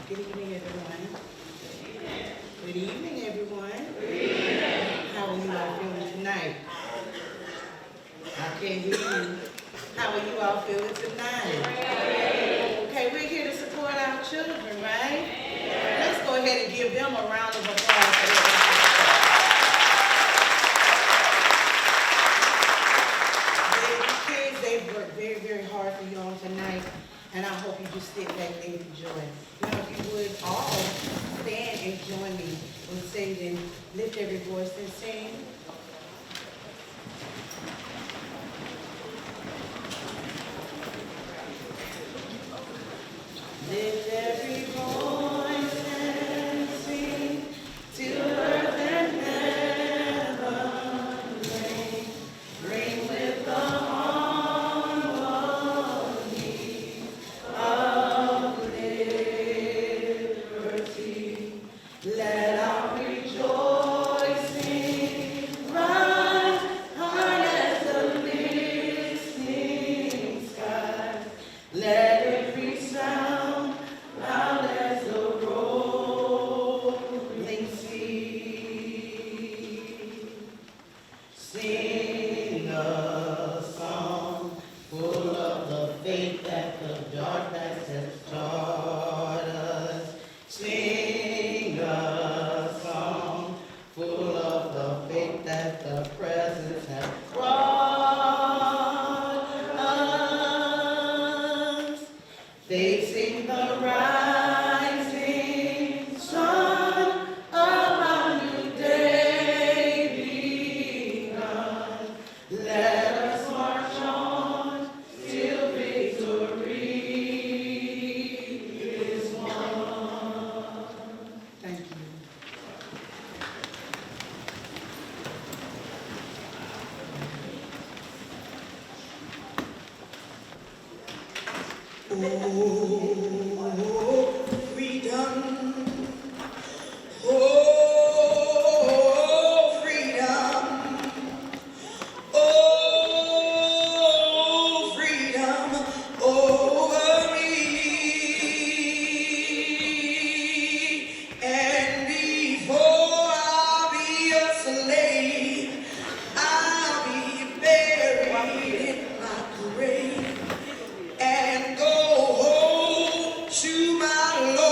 Good evening, everyone. Good evening, everyone. Good evening. How are you all feeling tonight? I can't hear you. How are you all feeling tonight? Okay, we're here to support our children, right? Let's go ahead and give them a round of applause for their efforts. Kids, they've worked very, very hard for you all tonight, and I hope you just sit back and enjoy. Now, if you would all stand and join me in singing, lift every voice and sing. Lift every voice and sing till earth and heaven ring, ring with the harmony of liberty. Let our rejoicing rise high as the listening sky. Let every sound loud as the rolling sea. Sing a song full of the faith that the dark past has taught us. Sing a song full of the faith that the presence has brought us. Facing the rising sun of our new day begun. Let us march on till victory is won. Thank you. Oh, freedom. Oh, freedom. Oh, freedom over me. And before I'll be a slave, I'll be buried in my grave and go home to my Lord.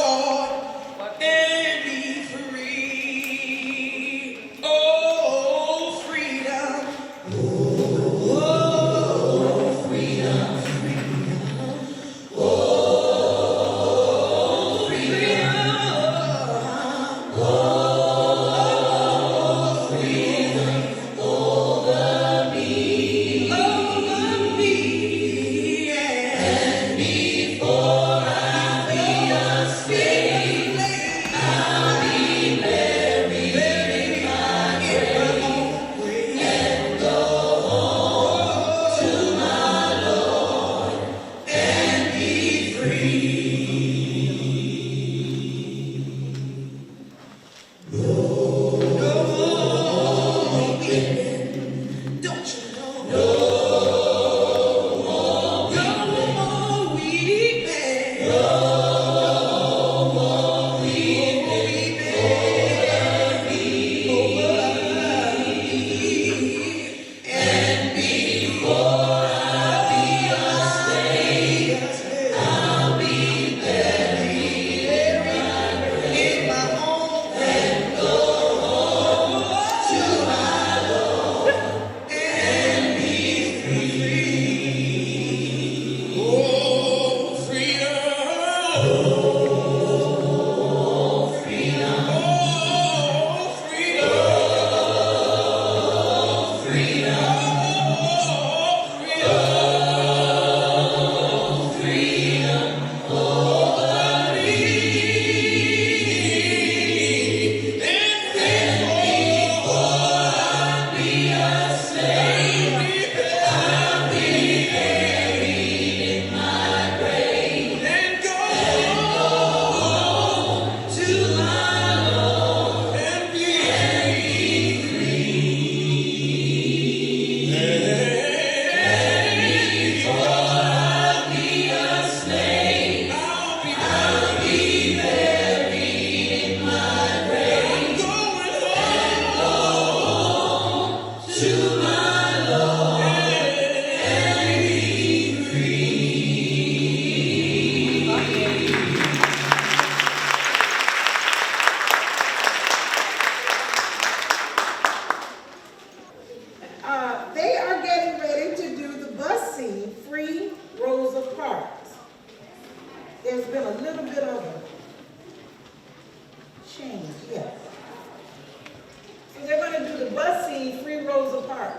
bus scene 3 rows apart.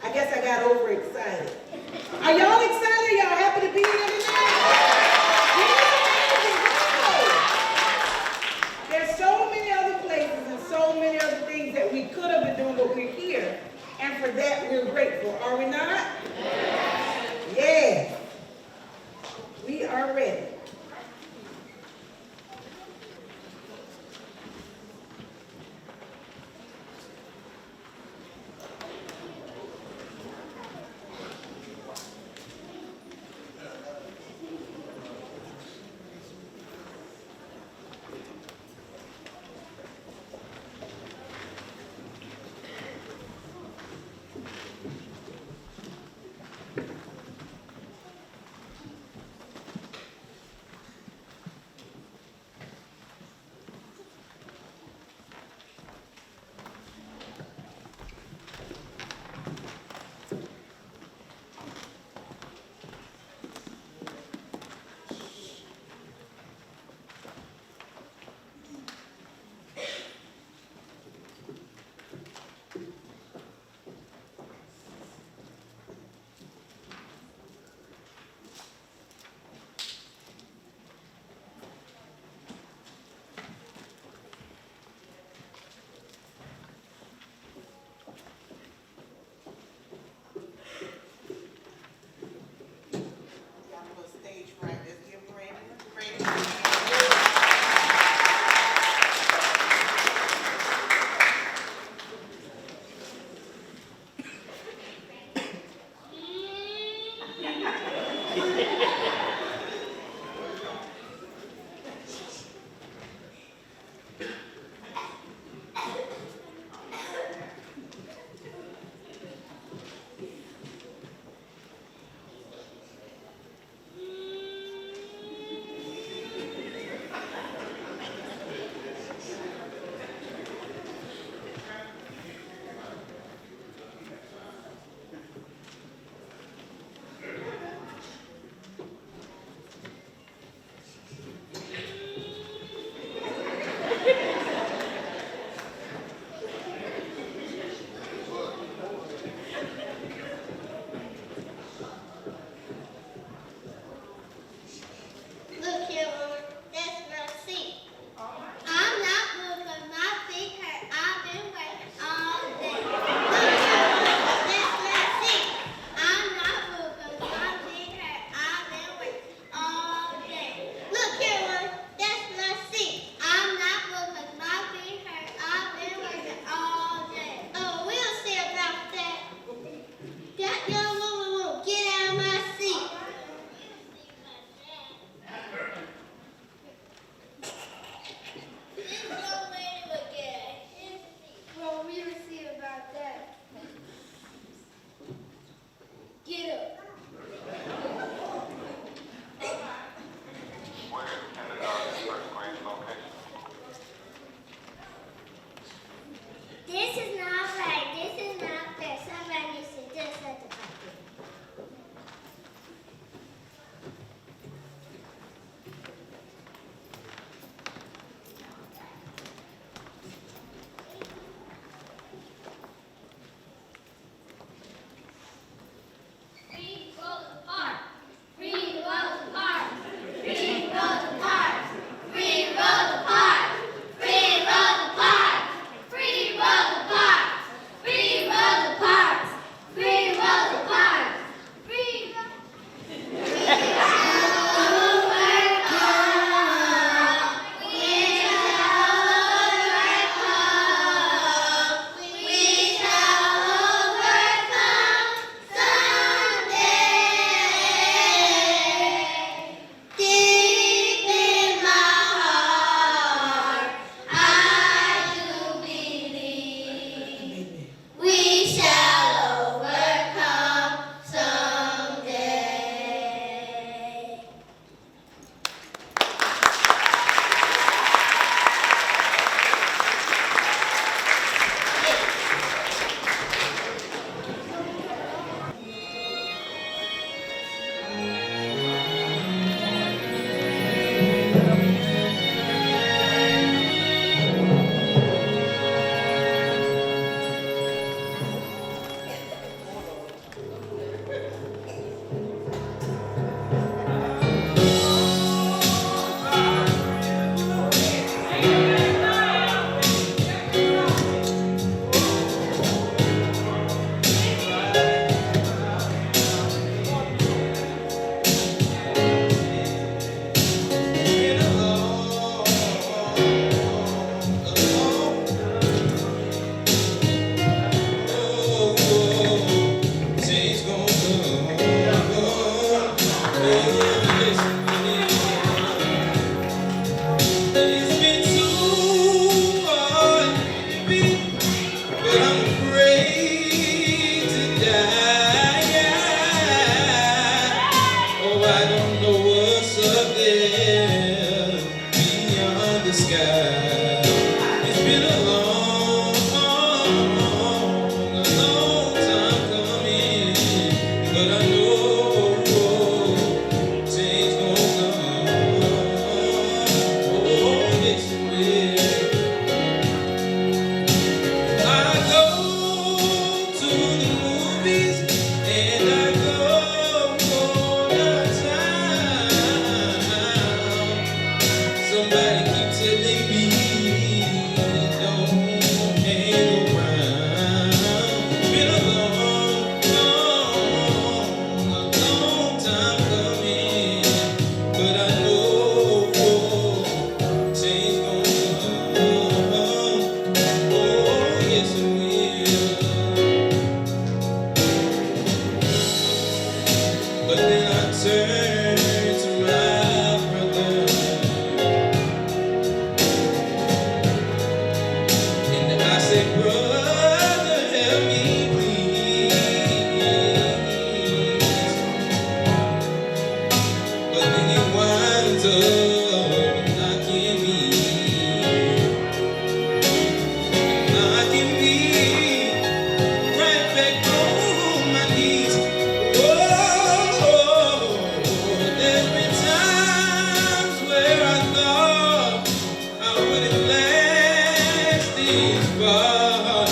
I guess I got overexcited. Are y'all excited? Y'all happy to be here tonight? There's so many other places and so many other things that we could have been doing, but we're here. And for that, we're grateful. Are we not? Yes. We are ready.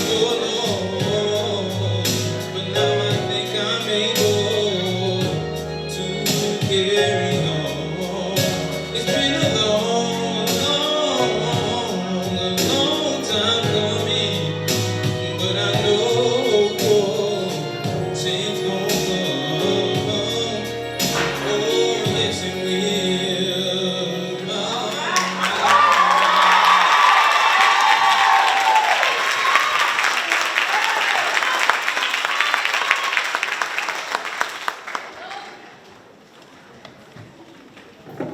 for long, but now I think I'm able to carry on. It's been a long time coming, but I know change gon' come. Oh, yes it will.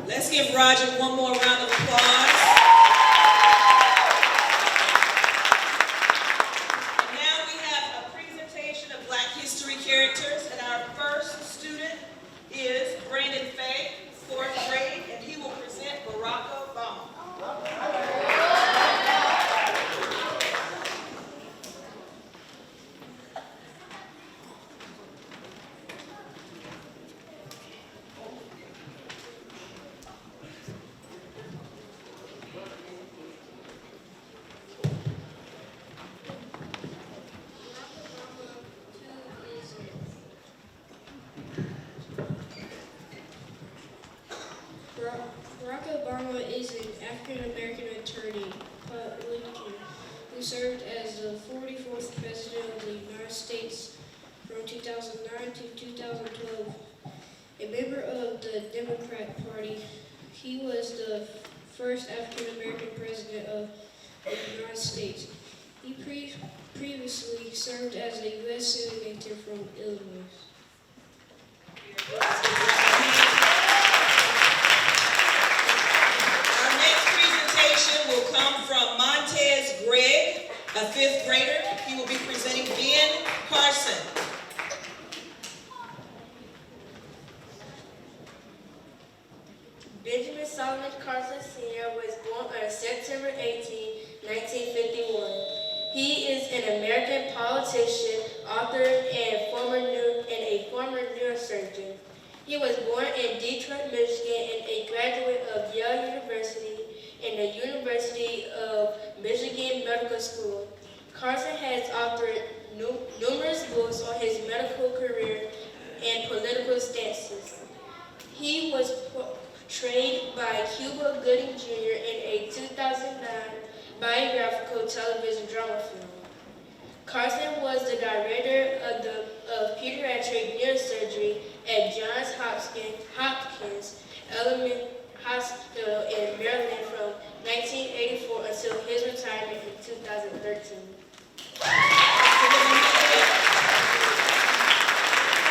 Let's give Roger one more round of applause. And now we have a presentation of Black History characters, and our first student is Brandon Fay, 4th grade, and he will present Barack Obama. Barack Obama is an African-American attorney, Republican, who served as the 44th President of the United States from 2009 to 2012. A member of the Democrat Party, he was the first African-American President of the United States. He previously served as a U.S. Senator from Illinois. Will come from Montez Gregg, a 5th grader. He will be presenting Ben Carson. Benjamin Solomon Carson Sr. was born on September 18, 1951. He is an American politician, author, and a former neurosurgeon. He was born in Detroit, Michigan, and a graduate of Yale University and the University of Michigan Medical School. Carson has authored numerous books on his medical career and political stances. He was portrayed by Cuba Gooding Jr. in a 2009 biographical television drama film. Carson was the director of pediatric neurosurgery at Johns Hopkins Elementary Hospital in Maryland from 1984 until his retirement in 2013.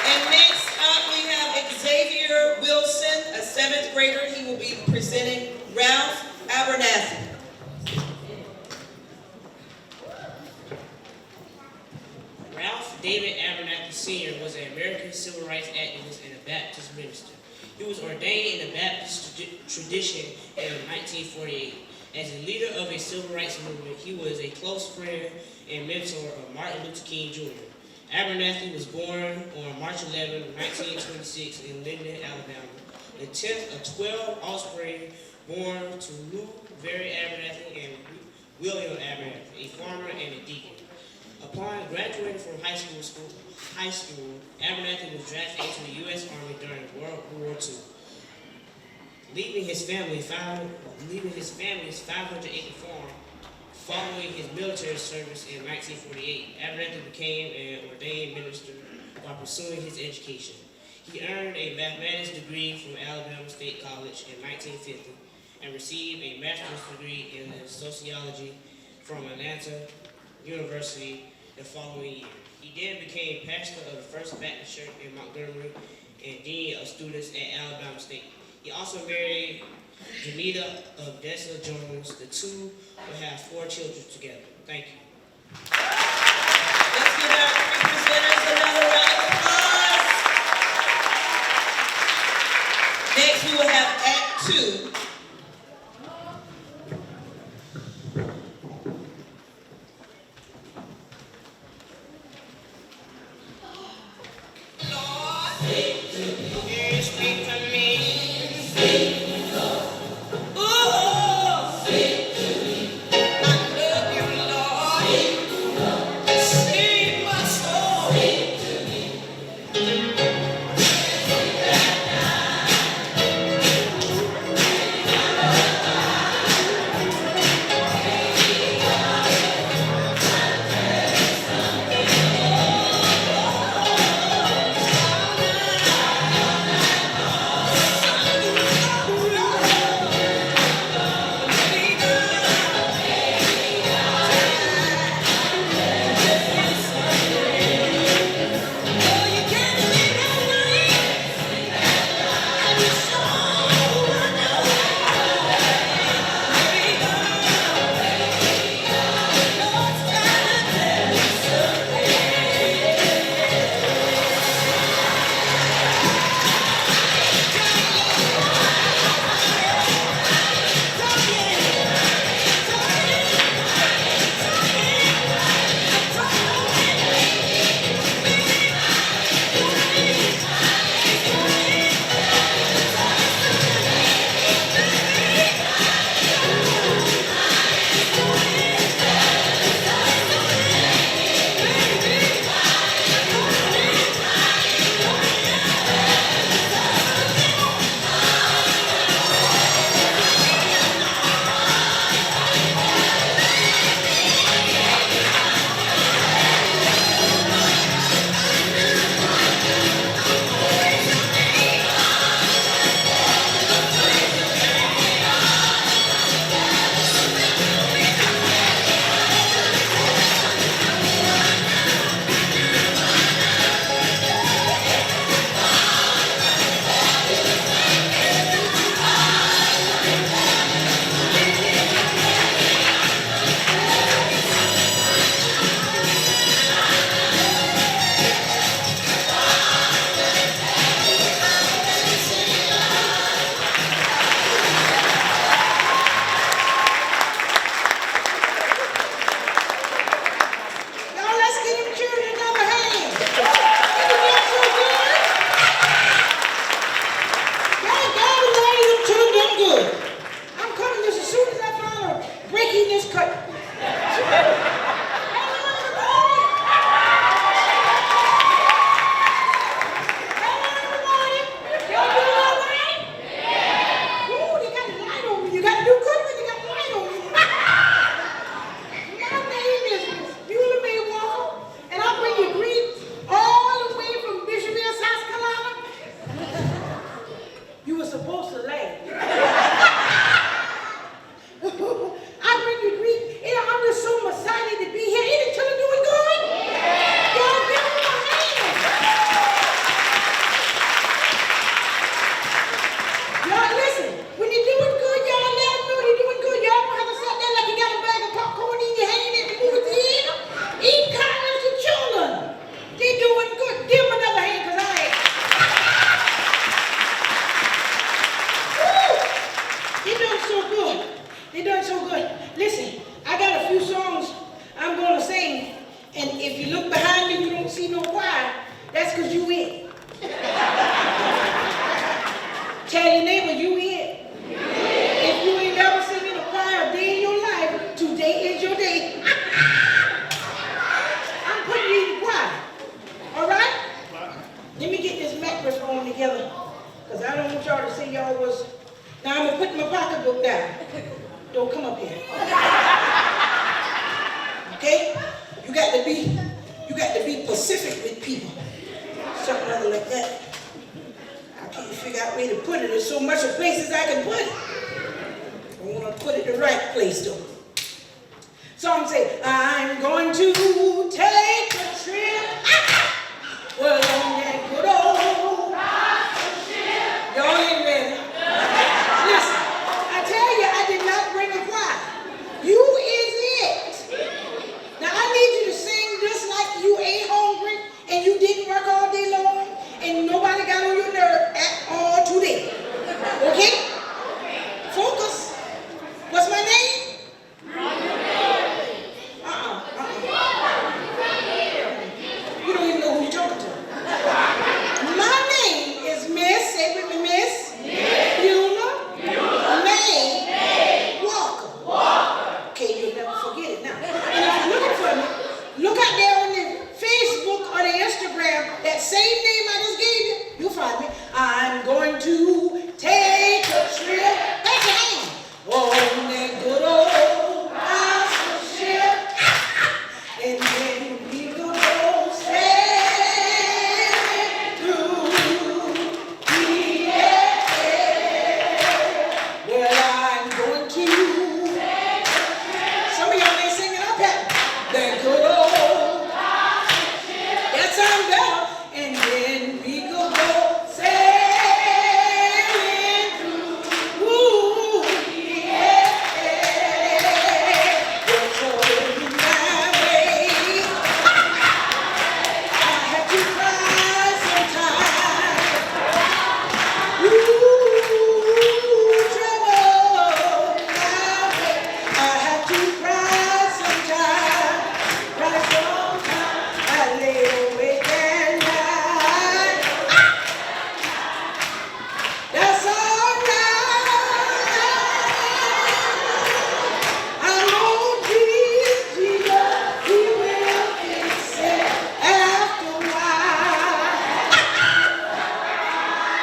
And next up we have Xavier Wilson, a 7th grader. He will be presenting Ralph Abernathy. Ralph David Abernathy Sr. was an American civil rights activist and a Baptist minister. He was ordained in the Baptist tradition in 1948. As a leader of a civil rights movement, he was a close friend and mentor of Martin Luther King Jr. Abernathy was born on March 11, 1926 in Linden, Alabama, the 10th of 12 offspring born to Lou Very Abernathy and William Abernathy, a farmer and a deacon. Upon graduating from high school, Abernathy was drafted into the U.S. Army during World War II. Leaving his family's 500-acre farm. Following his military service in 1948, Abernathy became an ordained minister while pursuing his education. He earned a mathematics degree from Alabama State College in 1950 and received a master's degree in sociology from Atlanta University the following year. He then became pastor of the First Baptist Church in Montgomery and dean of students at Alabama State. He also married Janita Odessa Jones. The two will have 4 children together. Thank you. Let's give our 3 presenters another round of applause. Next we will have Act 2. you look behind you, you don't see no choir, that's because you in. Tell your neighbor you in. If you ain't never seen in a choir a day in your life, today is your day. I'm putting you in the choir. All right? Let me get this microphone together, because I don't want y'all to say y'all was. Now I'm going to put my pocketbook down. Don't come up here. Okay? You got to be Pacific with people. Something other like that. I can't figure out where to put it. There's so much of places I can put it. I want to put it the right place though. So I'm saying, I'm going to take a trip. Well, on that good old ship. Y'all ain't ready. Listen, I tell you, I did not bring a choir. You is it. Now I need you to sing just like you ain't hungry and you didn't work all day long and nobody got on your nerve at all today. Okay? Focus. What's my name? You don't even know who you're talking to. My name is Miss, say it with me, Miss. Beulah May Walker. Okay, you'll never forget it now. And if you're looking for me, look out there on the Facebook or the Instagram, that same name I just gave you, you'll find me. I'm going to take a trip. Raise your hand. On that good old gospel ship. And then we will go sailing through the air. Well, I'm going to. Some of y'all ain't singing up yet. That good old. That sounds better. And then we will go sailing through the air. You're showing my way. I had to cry sometimes. Trouble my way. I had to cry sometimes. Cry sometimes. I lay awake and night. That's all right. I know Jesus, He will fix it after a while.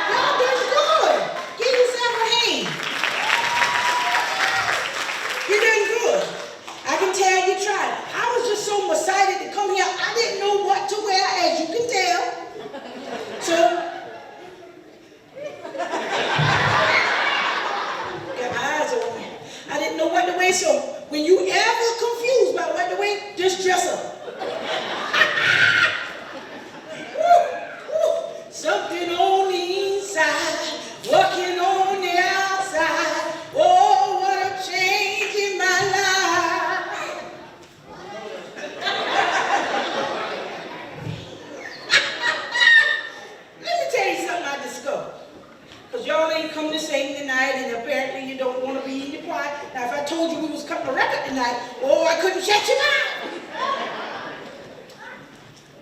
Y'all doing good. Give yourself a hand. You're doing good. I can tell you tried. I was just so excited to come here. I didn't know what to wear, as you can tell. So, got my eyes on me. I didn't know what to wear. So, when you ever confused about what to wear, just dress up. Something on the inside, working on the outside. Oh, what a change in my life. Let me tell you something I discovered. Because y'all ain't come to sing tonight, and apparently you don't want to be in the choir. Now, if I told you we was cutting a record tonight, oh, I couldn't shut you out.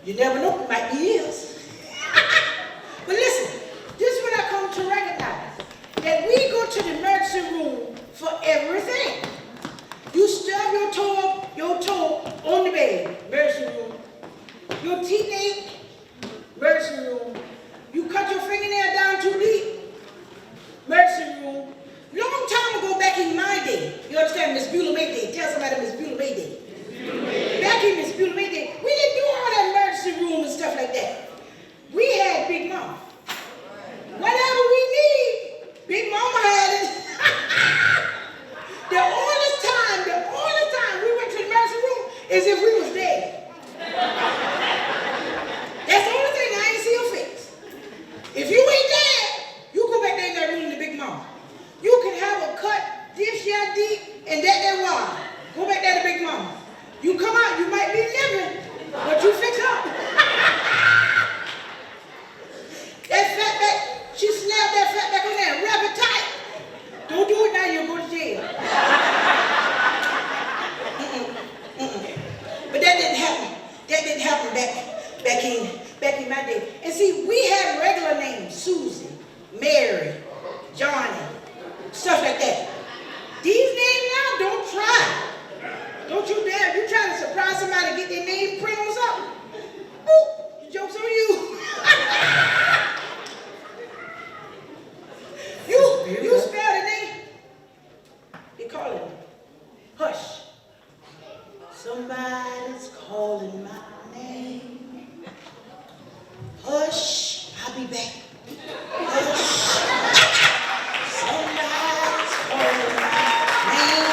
You never know, it might be years. But listen, this is what I come to recognize. That we go to the emergency room for everything. You stub your toe on the bed, emergency room. Your teeth ache, emergency room. You cut your fingernail down too deep, emergency room. Long time ago, back in my day, you understand, Miss Beulah May Day. Tell somebody Miss Beulah May Day. Back in Miss Beulah May Day, we didn't do all that emergency room and stuff like that. We had Big Mama. Whatever we need, Big Mama had it. The only time we went to the emergency room is if we was dead. That's the only thing I ain't see her face. If you ain't happened back in my day. And see, we had regular names, Susan, Mary, Johnny, stuff like that. These names now, don't try. Don't you dare. If you try to surprise somebody to get their name print on something, boop, the joke's on you. You spell the name. They call it hush. Somebody's calling my name. Hush, I'll be back. Hush. Somebody's calling my name.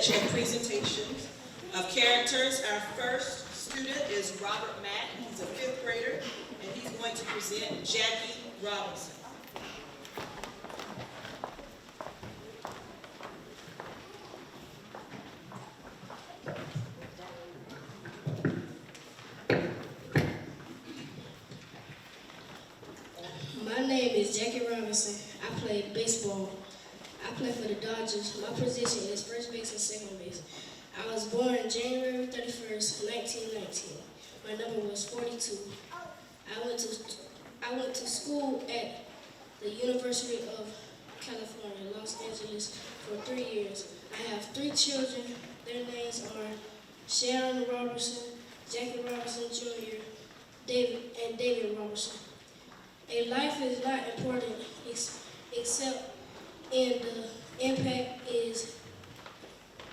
bench of presentations of characters. Our first student is Robert Mack. He's a 5th grader, and he's going to present Jackie Robinson. My name is Jackie Robinson. I play baseball. I play for the Dodgers. My position is first base and second base. I was born January 31st, 1919. My number was 42. I went to school at the University of California, Los Angeles, for 3 years. I have 3 children. Their names are Sharon Robertson, Jackie Robinson Jr., David Robertson. A life is not important except in the impact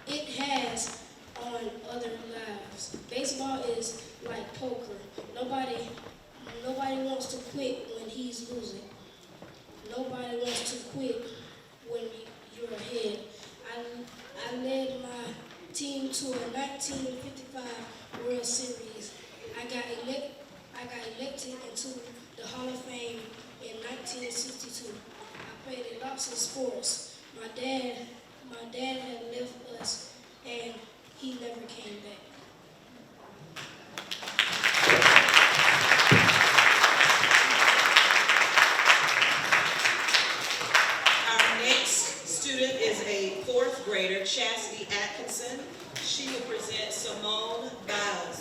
it has on other lives. Baseball is like poker. Nobody wants to quit when he's losing. Nobody wants to quit when you're ahead. I led my team to a 1955 World Series. I got elected into the Hall of Fame in 1962. I played in lots of sports. My dad had left us and he never came back. Our next student is a 4th grader, Chastity Atkinson. She will present Simone Biles.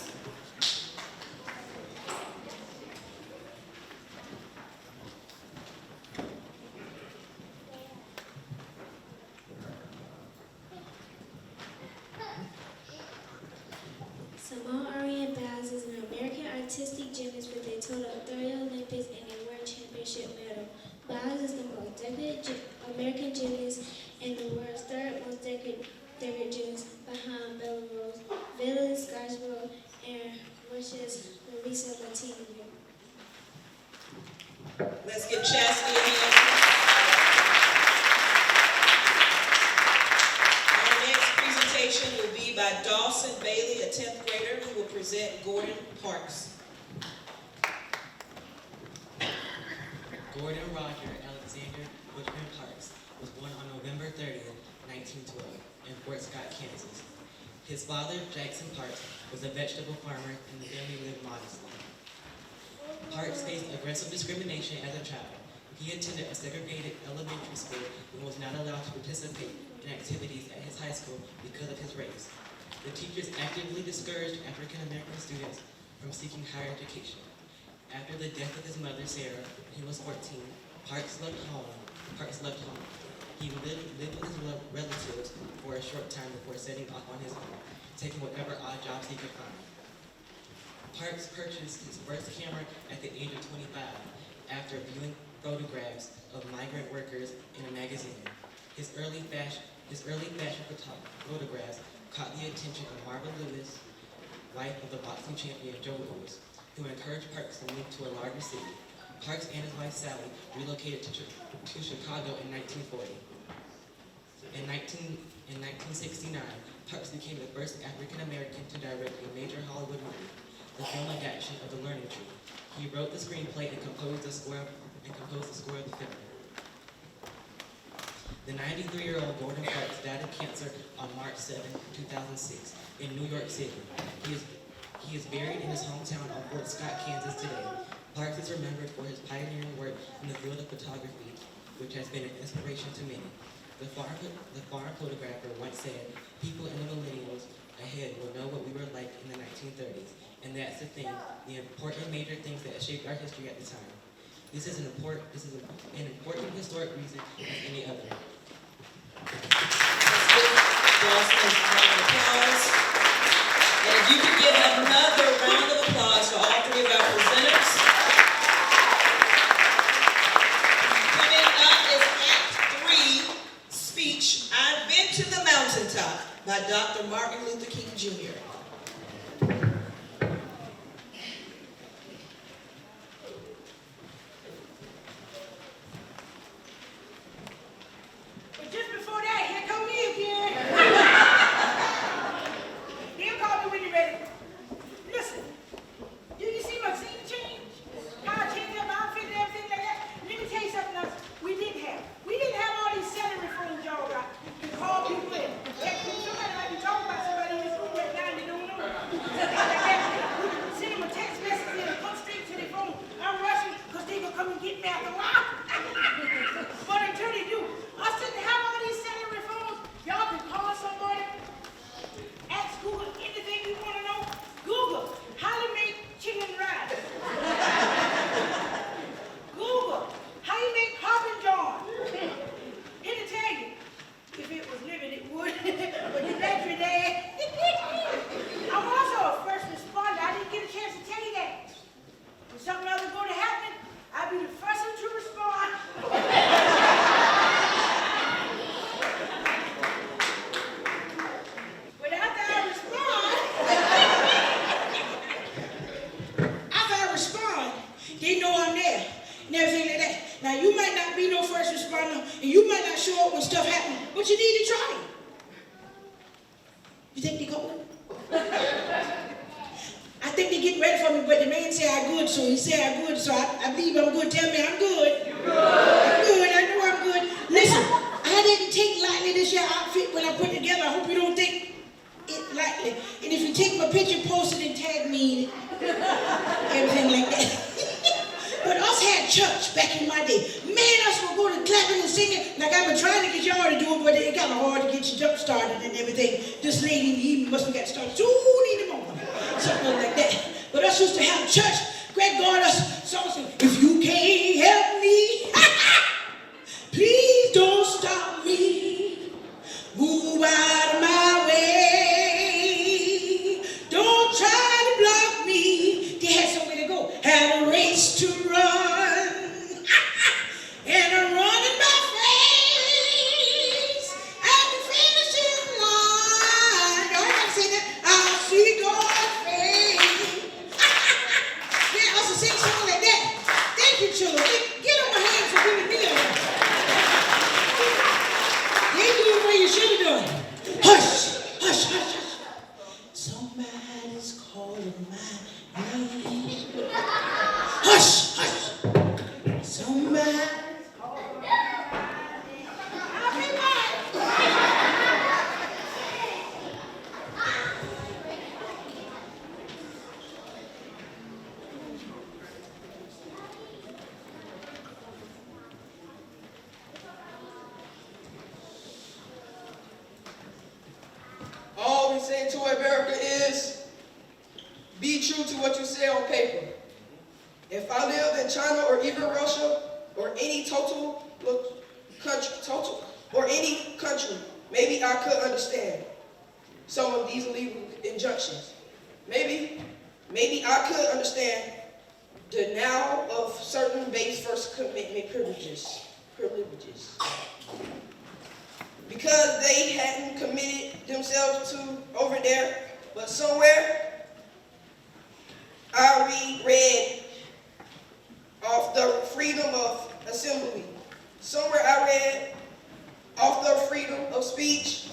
Simone Ariane Biles is an American artistic gymnast with a total of 30 Olympics and a World Championship medal. Biles is the most decorated American gymnast and the world's 3rd most decorated gymnast behind Bella Rose, Villa Scarsborough, and Russia's Larissa Martinez. Let's give Chastity a hand. Our next presentation will be by Dawson Bailey, a 10th grader, who will present Gordon Parks. Gordon Roger Alexander Bushman Parks was born on November 30th, 1912, in Fort Scott, Kansas. His father, Jackson Parks, was a vegetable farmer and the family lived modestly. Parks faced aggressive discrimination as a child. He attended a segregated elementary school and was not allowed to participate in activities at his high school because of his race. The teachers actively discouraged African American students from seeking higher education. After the death of his mother, Sarah, when he was 14, Parks left home. He lived with his relatives for a short time before setting off on his own, taking whatever odd jobs he could find. Parks purchased his first camera at the age of 25 after viewing photographs of migrant workers in a magazine. His early fashion photographs caught the attention of Marva Lewis, wife of the boxing champion Joe Louis, who encouraged Parks to move to a larger city. Parks and his wife Sally relocated to Chicago in 1940. In 1969, Parks became the first African American to direct a major Hollywood movie, the film adaptation of The Learning Tree. He wrote the screenplay and composed the score of the film. The 93-year-old Gordon Parks died of cancer on March 7, 2006, in New York City. He is buried in his hometown of Fort Scott, Kansas today. Parks is remembered for his pioneering work in the field of photography, which has been an inspiration to many. The foreign photographer once said, "People in the millennials ahead will know what we were like in the 1930s." And that's the thing, the important major things that shaped our history at the time. This is an important historic reason as any other. And if you could give another round of applause for all 3 of our presenters. Coming up is Act 3, speech, I've Been to the Mountaintop, by Dr. Martin Luther King Jr. But just before that, here come me again. You think they going? I think they getting ready for me, but the man said I'm good, so he said I'm good, so I believe I'm good. Tell me I'm good. You're good. I'm good. I know I'm good. Listen, I didn't take lightly this year outfit when I put it together. I hope you don't think it lightly. And if you take my picture, post it and tag me in it. Everything like that. But us had church back in my day. Man, us would go to clapping and singing. Like I've been trying to get y'all to do it, but it got hard to get you jump started and everything. This late in the evening must have got started soon in the morning. Something like that. But us used to have church. Greg God us songs. If you can't help me, please don't stop me. Move out of my way. Don't try to block me. They had somewhere to go. Had a race to run. And I'm running my face at the finishing line. Y'all gotta say that. I'll see God's face. Yeah, I used to sing songs like that. Thank you, children. Get on my hands for giving me a hand. They do it where you should have done. Hush, hush, hush, hush. Somebody's calling my name. Hush, hush. Somebody. All we say to America is, be true to what you say on paper. If I lived in China or even Russia or any country, maybe I could understand some of these legal injunctions. Maybe I could understand denial of certain base first commitment privileges. Because they hadn't committed themselves to over there, but somewhere I read off the freedom of assembly. Somewhere I read off the freedom of speech.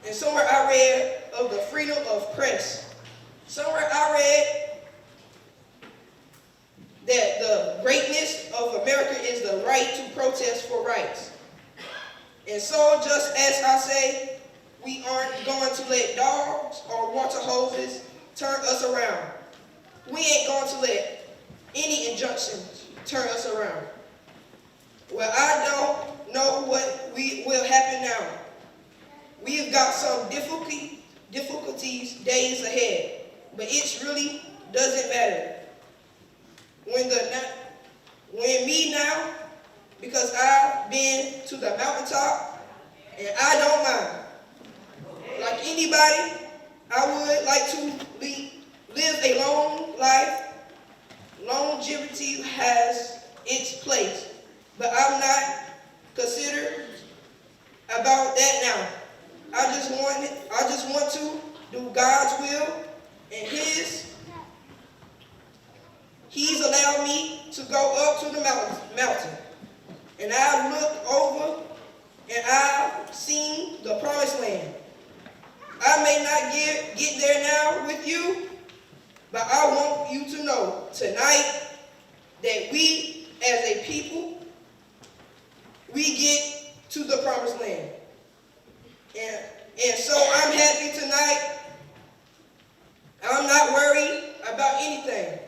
And somewhere I read of the freedom of press. Somewhere I read that the greatness of America is the right to protest for rights. And so, just as I say, we aren't going to let dogs or water hoses turn us around. We ain't going to let any injunctions turn us around. Well, I don't know what will happen now. We've got some difficulties days ahead, but it really doesn't matter. When me now, because I've been to the mountaintop and I don't mind. Like anybody, I would like to live a long life. Longevity has its place, but I'm not considered about that now. I just want to do God's will, and He's allowed me to go up to the mountain. And I've looked over and I've seen the promised land. I may not get there now with you, but I want you to know tonight that we as a people, we get to the promised land. And so I'm happy tonight. I'm not worried about anything.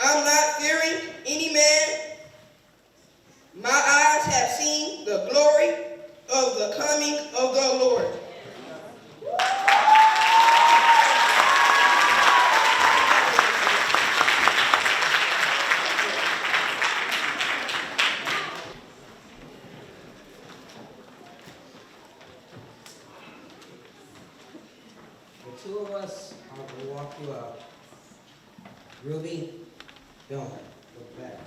I'm not fearing any man. My eyes have seen the glory of the coming of the Lord. The two of us are going to walk you out. Ruby, don't look back.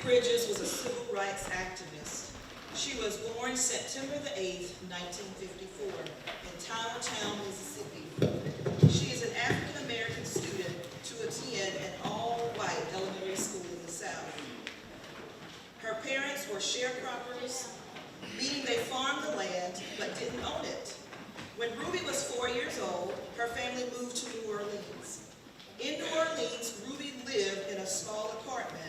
Bridges was a civil rights activist. She was born September the 8th, 1954, in Tylertown, Mississippi. She is an African-American student to attend an all-white elementary school in the South. Her parents were sharecroppers, meaning they farmed the land but didn't own it. When Ruby was 4 years old, her family moved to New Orleans. In New Orleans, Ruby lived in a small apartment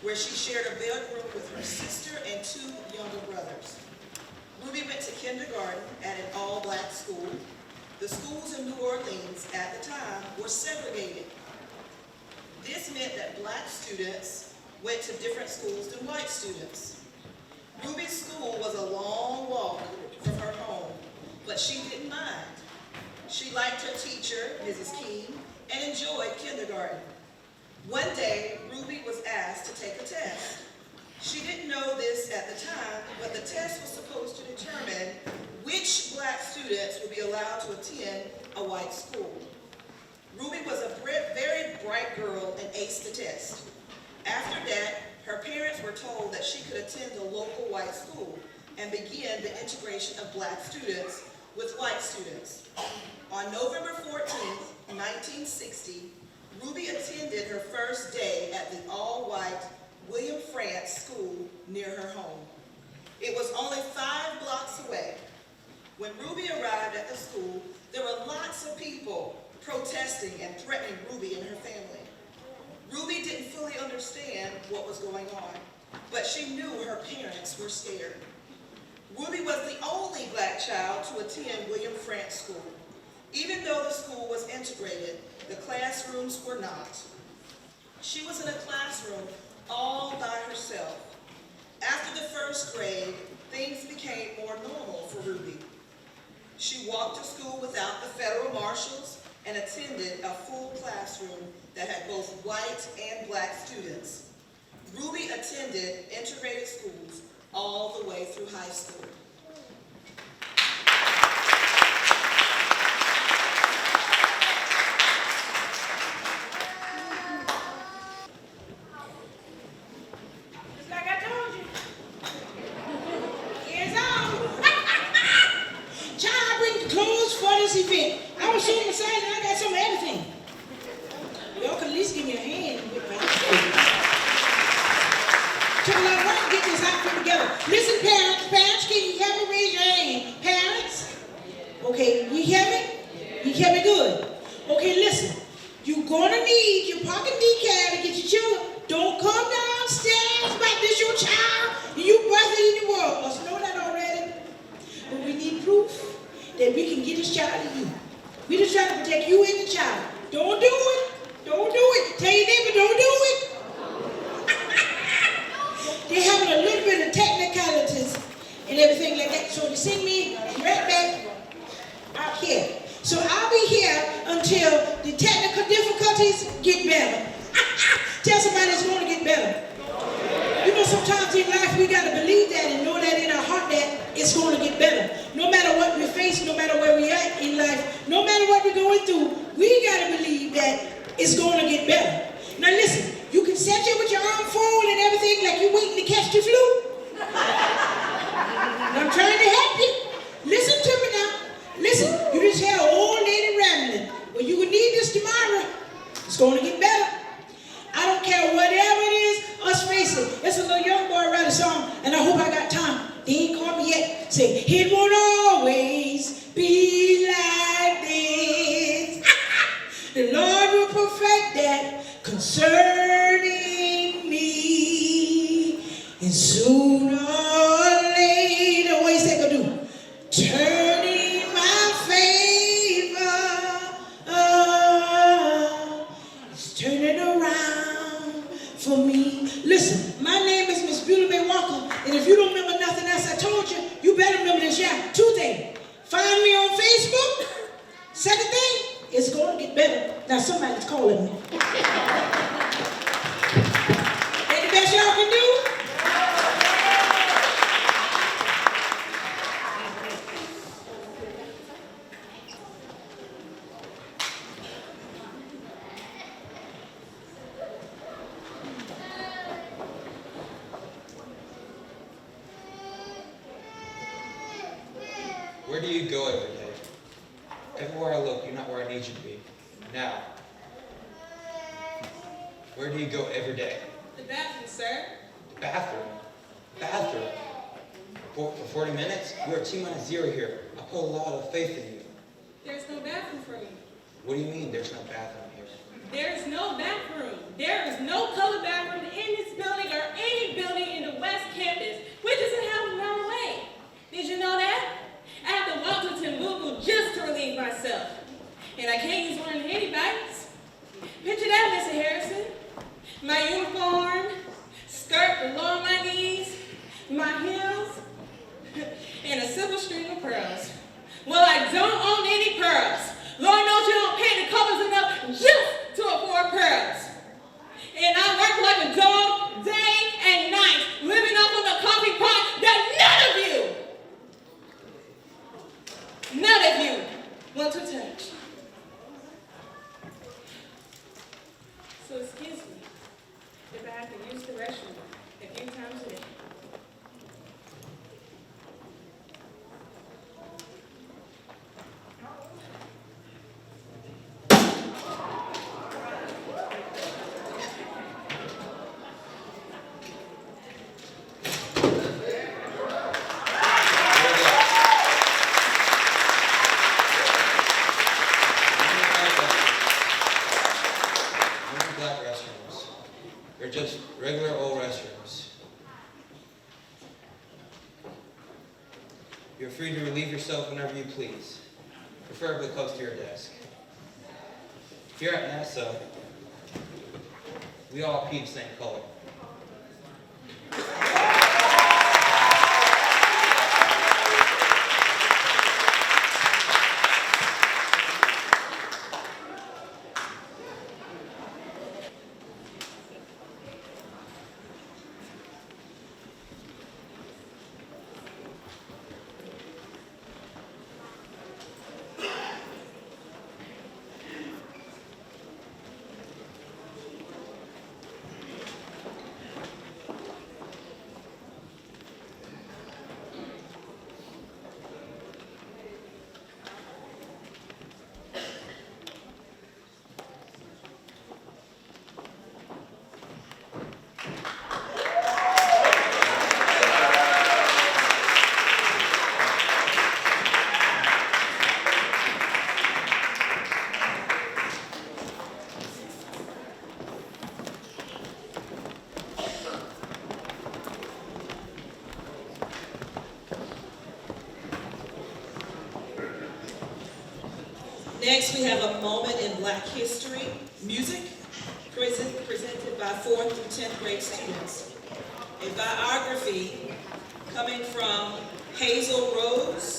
where she shared a bedroom with her sister and 2 younger brothers. Ruby went to kindergarten at an all-black school. The schools in New Orleans at the time were segregated. This meant that black students went to different schools than white students. Ruby's school was a long walk from her home, but she didn't mind. She liked her teacher, Mrs. King, and enjoyed kindergarten. One day, Ruby was asked to take a test. She didn't know this at the time, but the test was supposed to determine which black students would be allowed to attend a white school. Ruby was a very bright girl and aced the test. After that, her parents were told that she could attend a local white school and begin the integration of black students with white students. On November 14th, 1960, Ruby attended her first day at the all-white William Frantz School near her home. It was only 5 blocks away. When Ruby arrived at the school, there were lots of people protesting and threatening Ruby and her family. Ruby didn't fully understand what was going on, but she knew her parents were scared. Ruby was the only black child to attend William Frantz School. Even though the school was integrated, the classrooms were not. She was in a classroom all by herself. After the first grade, things became more normal for Ruby. She walked to school without the federal marshals and attended a full classroom that had both white and black students. Ruby attended integrated schools all the way through high school. Just like I told you. Years on. Child, I bring the clothes for this event. I was so excited, I got some of everything. Y'all can at least give me a hand with my Check it out, right, get this outfit together. Listen, parents, can you hear me? Raise your hand. Parents? Okay, you hear me? You hear me good? Okay, listen. You're gonna need your pocket decal to get your children. Don't come downstairs like this your child and you birthed it in the world. Let's know that already. But we need proof that we can get this child to you. We just trying to protect you and the child. Don't do it. Don't do it. Tell your neighbor, don't do it. They're having a little bit of technicalities and everything like that. So they send me right back out here. So I'll be here until the technical difficulties get better. Tell somebody it's going to get better. You know, sometimes in life we got to believe that and know that in our heart that it's going to get better. No matter what we face, no matter where we are in life, no matter what we're going through, we got to believe that it's going to get better. Now listen, you can sit here with your arm folded and everything like you're waiting to catch the flu. I'm trying to help you. Listen to me now. Listen, you just hear an old lady rambling. Well, you will need this tomorrow. It's going to get better. I don't care whatever it is us facing. It's a little young boy write a song, and I hope I got time. They ain't called me yet. Say, it won't always be like this. The Lord will perfect that concerning me. And sooner or later, what is that going to do? Turn in my favor. It's turning around for me. Listen, my name is Miss Beauty May Walker, and if you don't remember nothing else I told you, you better remember this year. 2 things. Find me on Facebook. Second thing, it's going to get better. Now somebody's calling me. Ain't the best y'all can do? Where do you go every day? Everywhere I look, you're not where I need you to be. Now, where do you go every day? The bathroom, sir. The bathroom. Bathroom. For 40 minutes? You're at T-minus 0 here. I put a lot of faith in you. There's no bathroom for me. What do you mean there's no bathroom here? There's no bathroom. There is no colored bathroom in this building or any building in the West Campus, which doesn't have one way. Did you know that? I have to walk to Timbuktu just to relieve myself. And I can't use one of anybody's. Picture that, Mr. Harrison. My uniform, skirt below my knees, my heels, and a silver string of pearls. Well, I don't own any pearls. Lord knows you don't pay the colors enough just to afford pearls. And I work like a dog day and night, living off of the coffee pot that none of you want to touch. So excuse me if I have to use the restroom a few times a day. Black restrooms. They're just regular old restrooms. You're free to relieve yourself whenever you please, preferably close to your desk. Here at NASA, we all pee the same color. Next, we have a moment in Black history, music, presented by 4th through 10th grade students. A biography coming from Hazel Rose.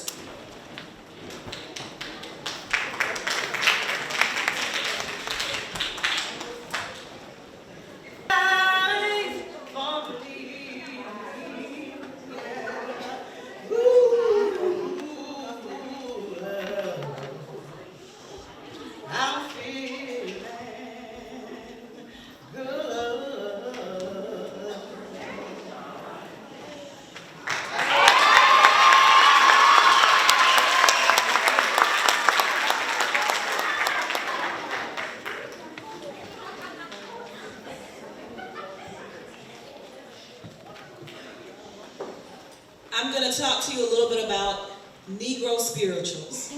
I'm going to talk to you a little bit about Negro spirituals.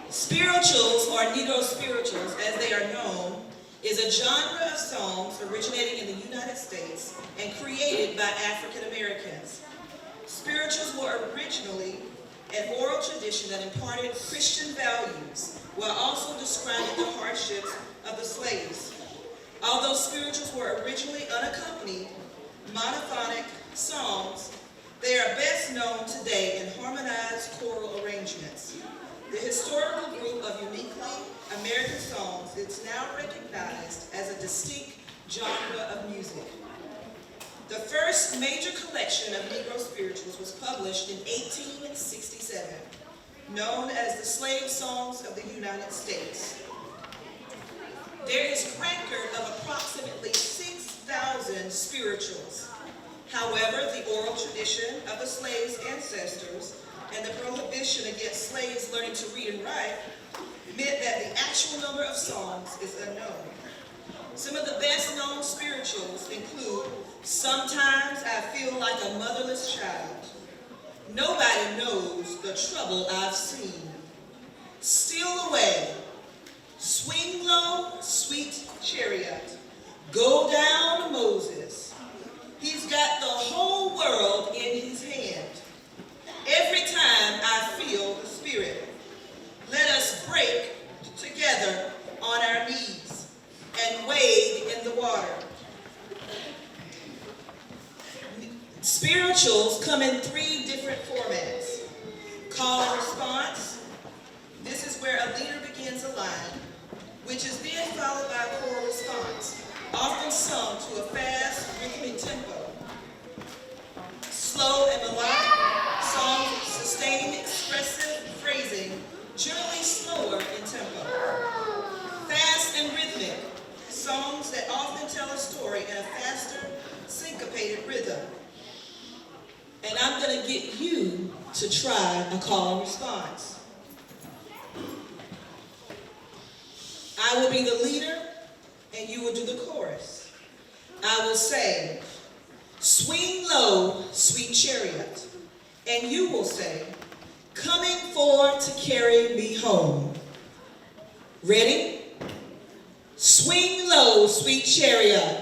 Spirituals, or Negro spirituals, as they are known, is a genre of songs originating in the United States and created by African Americans. Spirituals were originally an oral tradition that imparted Christian values while also describing the hardships of the slaves. Although spirituals were originally unaccompanied, monophonic songs, they are best known today in harmonized choral arrangements. The historical group of uniquely American songs is now recognized as a distinct genre of music. The first major collection of Negro spirituals was published in 1867, known as the Slave Songs of the United States. There is record of approximately 6,000 spirituals. However, the oral tradition of the slaves' ancestors and the prohibition against slaves learning to read and write meant that the actual number of songs is unknown. Some of the best known spirituals include Sometimes I Feel Like a Motherless Child, Nobody Knows the Trouble I've Seen, Steal Away, Swing Low, Sweet Chariot, Go Down Moses. He's got the whole world in his hand. Every time I feel the Spirit, let us break together on our knees and wade in the water. Spirituals come in 3 different formats. Call and response. This is where a leader begins a line, which is then followed by a choral response, often sung to a fast, rhythmic tempo. Slow and melodic songs with sustaining, expressive phrasing, generally slower in tempo. Fast and rhythmic songs that often tell a story in a faster, syncopated rhythm. And I'm going to get you to try a call and response. I will be the leader, and you will do the chorus. I will say, swing low, sweet chariot. And you will say, coming forward to carry me home. Ready? Swing low, sweet chariot.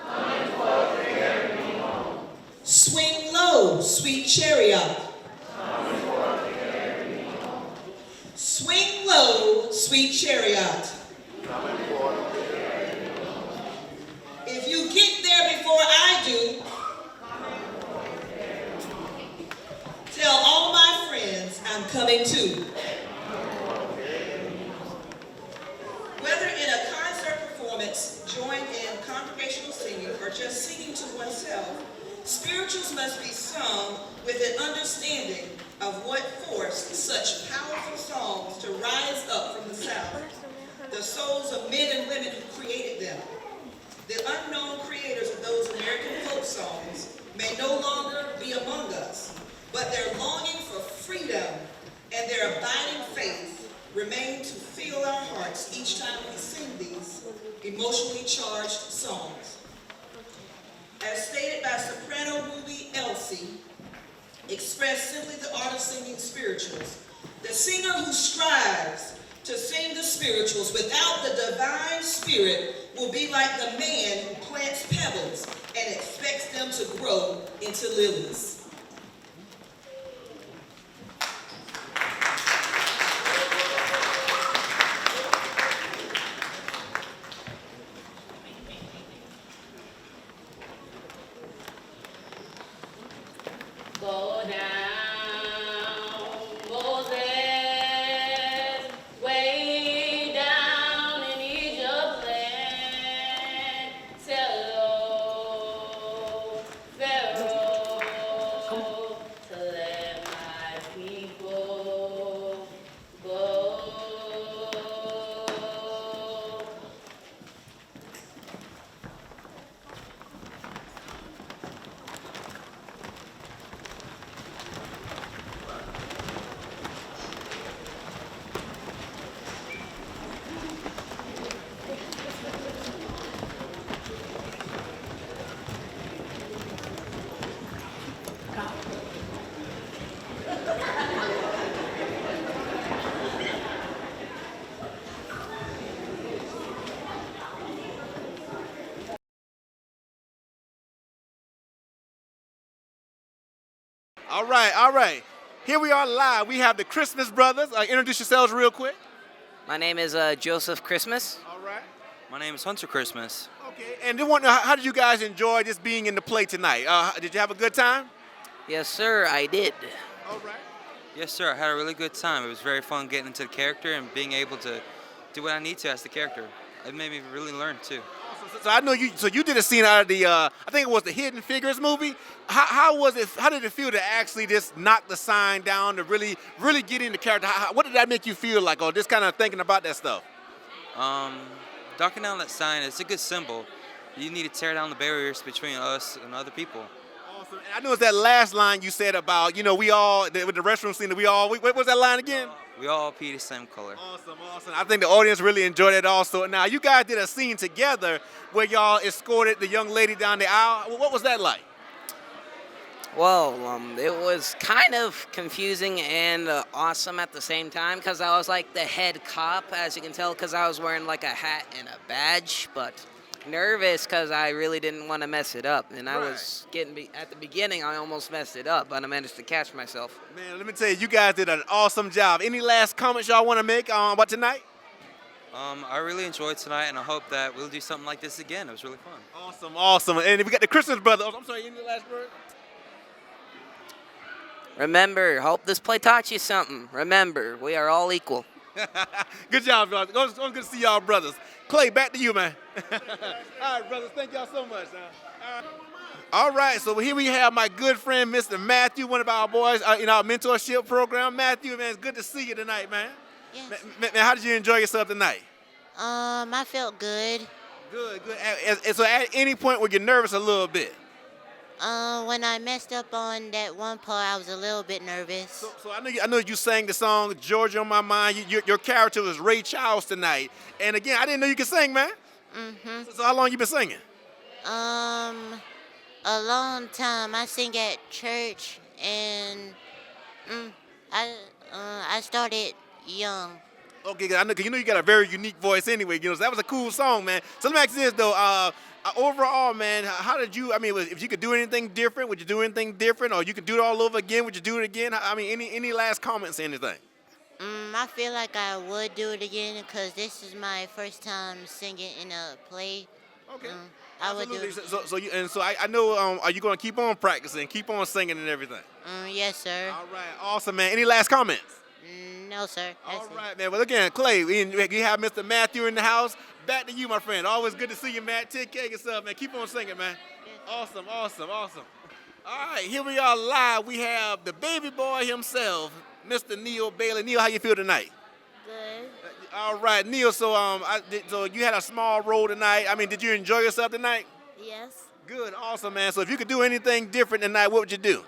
Coming forward to carry me home. Swing low, sweet chariot. Coming forward to carry me home. Swing low, sweet chariot. Coming forward to carry me home. If you get there before I do, tell all my friends I'm coming too. Whether in a concert performance, joined in congregational singing, or just singing to oneself, spirituals must be sung with an understanding of what forced such powerful songs to rise up from the South, the souls of men and women who created them. The unknown creators of those American folk songs may no longer be among us, but their longing for freedom and their abiding faith remain to fill our hearts each time we sing these emotionally charged songs. As stated by soprano Ruby Elsie, expressed simply the art of singing spirituals, the singer who strives to sing the spirituals without the divine spirit will be like the man who plants pebbles and expects them to grow into lilies. Go down, Moses, way down in Egypt's land. Tell Pharaoh to let my people go. All right, all right. Here we are live. We have the Christmas brothers. Introduce yourselves real quick. My name is Joseph Christmas. All right. My name is Hunter Christmas. Okay. And then, how did you guys enjoy just being in the play tonight? Did you have a good time? Yes, sir, I did. All right. Yes, sir. I had a really good time. It was very fun getting into the character and being able to do what I need to as the character. It made me really learn, too. So I know you. So you did a scene out of the. I think it was the Hidden Figures movie. How was it? How did it feel to actually just knock the sign down to really get into character? What did that make you feel like? Or just kind of thinking about that stuff? Knocking down that sign, it's a good symbol. You need to tear down the barriers between us and other people. Awesome. And I noticed that last line you said about, we all, with the restroom scene, what was that line again? We all pee the same color. Awesome, awesome. I think the audience really enjoyed it also. Now, you guys did a scene together where y'all escorted the young lady down the aisle. What was that like? Well, it was kind of confusing and awesome at the same time because I was like the head cop, as you can tell, because I was wearing like a hat and a badge, but nervous because I really didn't want to mess it up. And I was at the beginning, I almost messed it up, but I managed to catch myself. Man, let me tell you, you guys did an awesome job. Any last comments y'all want to make about tonight? I really enjoyed tonight, and I hope that we'll do something like this again. It was really fun. Awesome, awesome. And we got the Christmas brothers. I'm sorry, any last word? Remember, hope this play taught you something. Remember, we are all equal. Good job, guys. It's good to see y'all brothers. Clay, back to you, man. All right, brothers, thank y'all so much. All right, so here we have my good friend, Mr. Matthew, one of our boys in our mentorship program. Matthew, man, it's good to see you tonight, man. Yes. Man, how did you enjoy yourself tonight? I felt good. Good. So at any point were you nervous a little bit? When I messed up on that one part, I was a little bit nervous. So I know you sang the song "Georgia on My Mind." Your character was Ray Charles tonight, and again, I didn't know you could sing, man. So how long you been singing? A long time. I sing at church, and I started young. Okay, cause you got a very unique voice anyway. So that was a cool song, man. So let me ask you this though. Overall, man, how did you? I mean, if you could do anything different, would you do anything different, or you could do it all over again? Would you do it again? I mean, any last comments, or anything? I feel like I would do it again because this is my first time singing in a play. Okay. I would do it. So I know. Are you going to keep on practicing, keep on singing and everything? Yes, sir. All right, awesome, man. Any last comments? No, sir. All right, man. Well, again, Clay, we have Mr. Matthew in the house. Back to you, my friend. Always good to see you, Matt. Take care of yourself, man. Keep on singing, man. Awesome. All right, here we are live. We have the baby boy himself, Mr. Neil Bailey. Neil, how you feel tonight? Good. All right, Neil. So so you had a small role tonight. I mean, did you enjoy yourself tonight? Yes. Good, awesome, man. So if you could do anything different tonight, what would you do?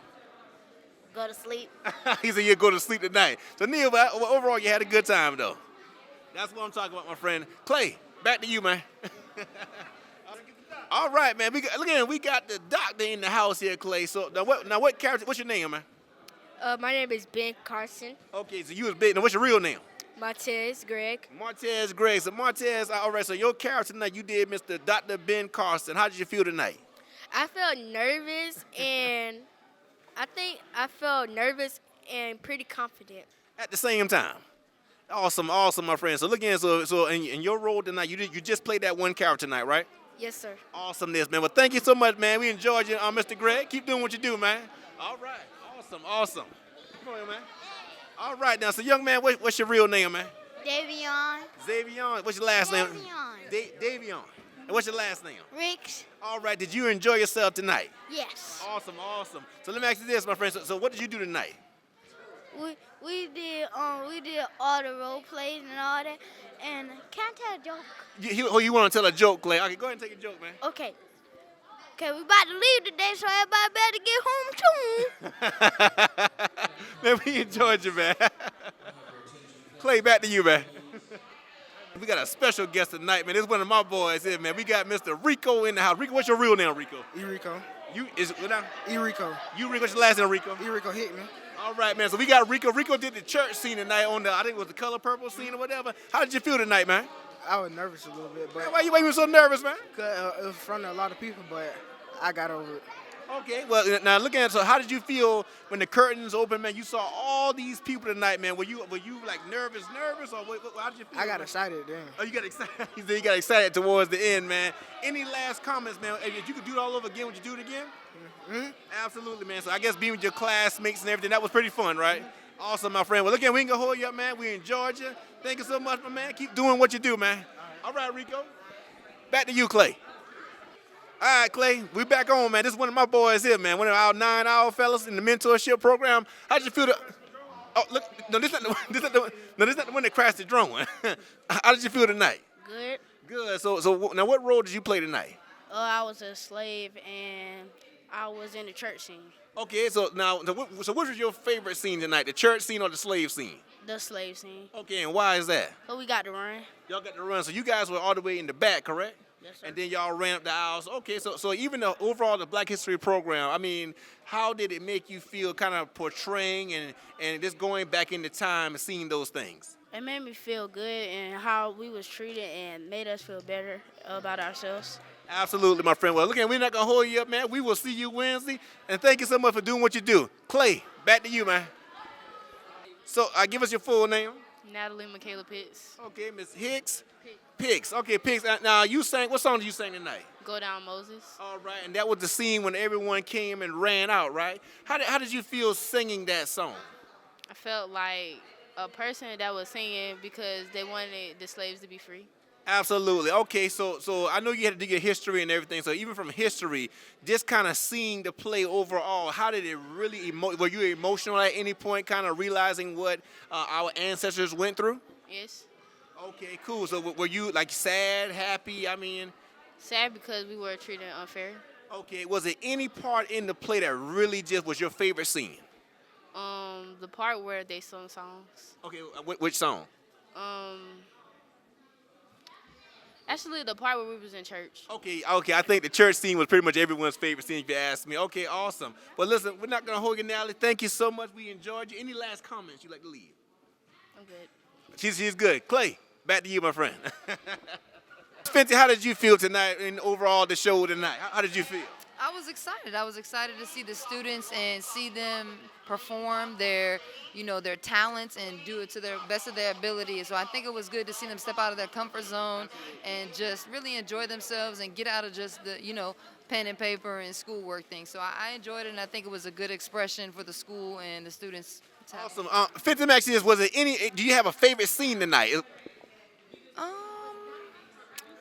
Go to sleep. He said you'd go to sleep tonight. So Neil, but overall, you had a good time, though. That's what I'm talking about, my friend. Clay, back to you, man. All right, man. We got the doctor in the house here, Clay. So now what character? What's your name, man? My name is Ben Carson. Okay, so you was big. Now what's your real name? Martez Greg. Martez Gray. So Martez, all right. So your character tonight, you did Mr. Dr. Ben Carson. How did you feel tonight? I felt nervous and I felt nervous and pretty confident. At the same time. Awesome, my friend. So look again. So in your role tonight, you just played that one character tonight, right? Yes, sir. Awesomeness, man. Well, thank you so much, man. We enjoyed you, Mr. Greg. Keep doing what you do, man. All right. Awesome. Come on, man. All right, now, so young man, what's your real name, man? Davion. Xavion. What's your last name? Davion. And what's your last name? Ricks. All right. Did you enjoy yourself tonight? Yes. Awesome. So let me ask you this, my friend. So what did you do tonight? We did all the role plays and all that. And can I tell a joke? You want to tell a joke, Clay? Okay, go ahead and take a joke, man. Okay, we about to leave today, so everybody better get home soon. Man, we enjoyed you, man. Clay, back to you, man. We got a special guest tonight, man. This is one of my boys here, man. We got Mr. Rico in the house. Rico, what's your real name, Rico? Rico. What now? Rico. What's your last name, Rico? Rico Hickman. All right, man. So we got Rico. Rico did the church scene tonight on I think it was the Color Purple scene or whatever. How did you feel tonight, man? I was nervous a little bit, but man, why you so nervous, man? Cause it was in front of a lot of people, but I got over it. Okay, well now looking at so how did you feel when the curtains opened, man? You saw all these people tonight, man. Were you like nervous, or how did you feel? I got excited then. Oh, you got excited. You got excited towards the end, man. Any last comments, man? If you could do it all over again, would you do it again? Mm-hmm. Absolutely, man. So I guess being with your classmates and everything, that was pretty fun, right? Mm-hmm. Awesome, my friend. Well, again, we ain't gonna hold you up, man. We enjoyed you. Thank you so much, my man. Keep doing what you do, man. All right, Rico. Back to you, Clay. All right, Clay, we back on, man. This is one of my boys here, man. One of our 9-hour fellas in the mentorship program. How'd you feel? Oh, look, no, this not the one that crashed the drone. How did you feel tonight? Good. Good. So now what role did you play tonight? I was a slave, and I was in the church scene, Okay, so now, so what was your favorite scene tonight? The church scene or the slave scene? the slave scene. Okay, and why is that? But we got to run. Y'all got to run. So you guys were all the way in the back, correct? Yes, sir. And then y'all ran up the aisles. Okay, so even the overall the Black History program, I mean, how did it make you feel kind of portraying and just going back into time and seeing those things? It made me feel good and how we was treated and made us feel better about ourselves. Absolutely, my friend. Well, look, we're not going to hold you up, man. We will see you Wednesday. And thank you so much for doing what you do. Clay, back to you, man. So give us your full name. Natalie Michaela Pitts. Okay, Miss Hicks. Picks. Okay, Picks. Now, you sang, what song did you sing tonight? Go Down Moses. All right, and that was the scene when everyone came and ran out, right? How did you feel singing that song? I felt like a person that was singing because they wanted the slaves to be free. Absolutely. Okay, so I know you had to do your history and everything. So even from history, just kind of seeing the play overall, how did it really were you emotional at any point, kind of realizing what our ancestors went through? Yes. Okay, cool. So were you like sad, happy? I mean, Sad because we were treated unfair. okay, was it any part in the play that really just was your favorite scene? The part where they sung songs. Okay, which song? Actually, the part where we was in church. Okay, I think the church scene was pretty much everyone's favorite scene, if you ask me. Okay, awesome. Well, listen, we're not going to hold you, Natalie. Thank you so much. We enjoyed you. Any last comments you'd like to leave? I'm good. She's good. Clay, back to you, my friend. Spencer, how did you feel tonight and overall the show tonight? How did you feel? I was excited. I was excited to see the students and see them perform their talents and do it to their best of their ability. So I think it was good to see them step out of their comfort zone and just really enjoy themselves and get out of just the, pen and paper and schoolwork thing. So I enjoyed it, and I think it was a good expression for the school and the students. Awesome. Fifth Max is, do you have a favorite scene tonight?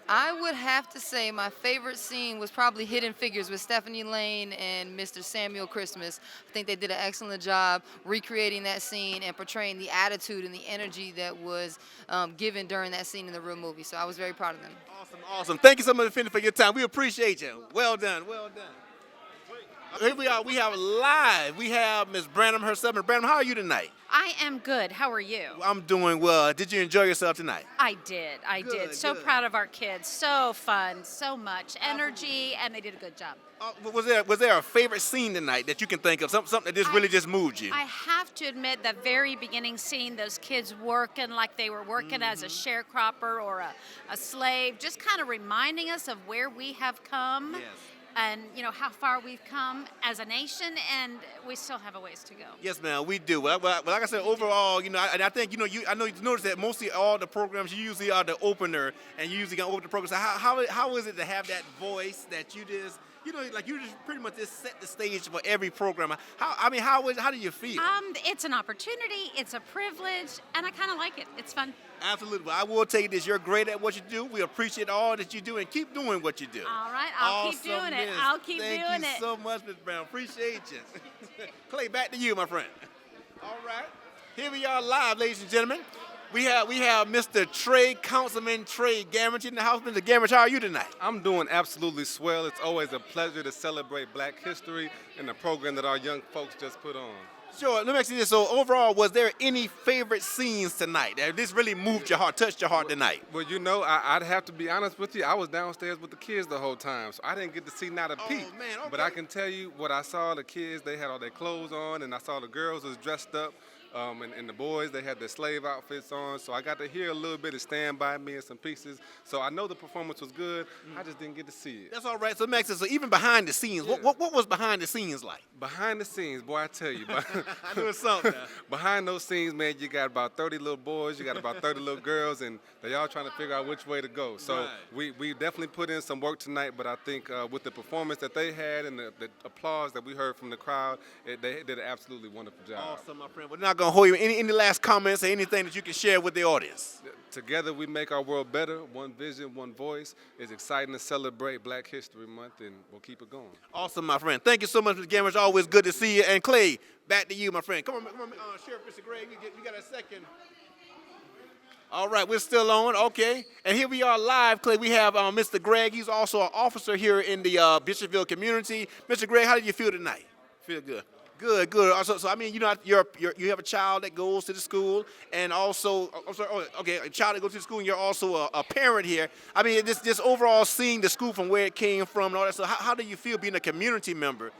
I would have to say my favorite scene was probably Hidden Figures with Stephanie Lane and Mr. Samuel Christmas. I think they did an excellent job recreating that scene and portraying the attitude and the energy that was given during that scene in the real movie. So I was very proud of them. Awesome. Thank you so much, Finley, for your time. We appreciate you. Well done. Here we are. We have live. We have Miss Branham herself. Miss Branham, how are you tonight? I am good. How are you? I'm doing well. Did you enjoy yourself tonight? I did. I did. So proud of our kids. So fun. So much energy, and they did a good job. Was there a favorite scene tonight that you can think of? Something that just really just moved you? I have to admit, the very beginning scene, those kids working like they were working as a sharecropper or a slave, just kind of reminding us of where we have come. Yes. And how far we've come as a nation, and we still have a ways to go. Yes, ma'am, we do. Well, like I said, overall, I think I know you notice that mostly all the programs you usually are the opener, and you usually gonna open the program. So how is it to have that voice that you just you just pretty much just set the stage for every program? How do you feel? It's an opportunity, it's a privilege, and I kind of like it. It's fun. Absolutely. Well, I will tell you this. You're great at what you do. We appreciate all that you do, and keep doing what you do. All right. I'll keep doing it. I'll keep doing it. Thank you so much, Ms. Brown. Appreciate you. Clay, back to you, my friend. All right. Here we are live, ladies and gentlemen. We have Mr. Trey, Councilman Trey Gamage in the house. Mr. Gamage, how are you tonight? I'm doing absolutely swell. It's always a pleasure to celebrate Black history and the program that our young folks just put on. Sure. Let me ask you this. So overall, was there any favorite scenes tonight that this really moved your heart, touched your heart tonight? Well, I'd have to be honest with you. I was downstairs with the kids the whole time, so I didn't get to see not a peep. Oh, man, okay. But I can tell you what I saw. The kids, they had all their clothes on, and I saw the girls was dressed up. And the boys, they had their slave outfits on, so I got to hear a little bit of Stand By Me and some pieces. So I know the performance was good. I just didn't get to see it. That's all right. So Max, so even behind the scenes, what was behind the scenes like? Behind the scenes, boy, I tell you. I know it's something. Behind those scenes, man, you got about 30 little boys, you got about 30 little girls, and they all trying to figure out which way to go. So we definitely put in some work tonight, but I think with the performance that they had and the applause that we heard from the crowd, they did an absolutely wonderful job. Awesome, my friend. We're not going to hold you. Any last comments or anything that you can share with the audience? Together we make our world better. One vision, one voice. It's exciting to celebrate Black History Month, and we'll keep it going. Awesome, my friend. Thank you so much, Mr. Gamage. Always good to see you. And Clay, back to you, my friend. Come on, Sheriff Mr. Gray. We got a second. All right, we're still on. Okay, and here we are live, Clay. We have Mr. Greg. He's also an officer here in the Bishopville community. Mr. Greg, how did you feel tonight? Feel good. Good, good. So I mean, you know, you have a child that goes to the school, and also, I'm sorry, okay, a child that goes to the school, and you're also a parent here. I mean, this overall seeing the school from where it came from and all that. So how do you feel being a community member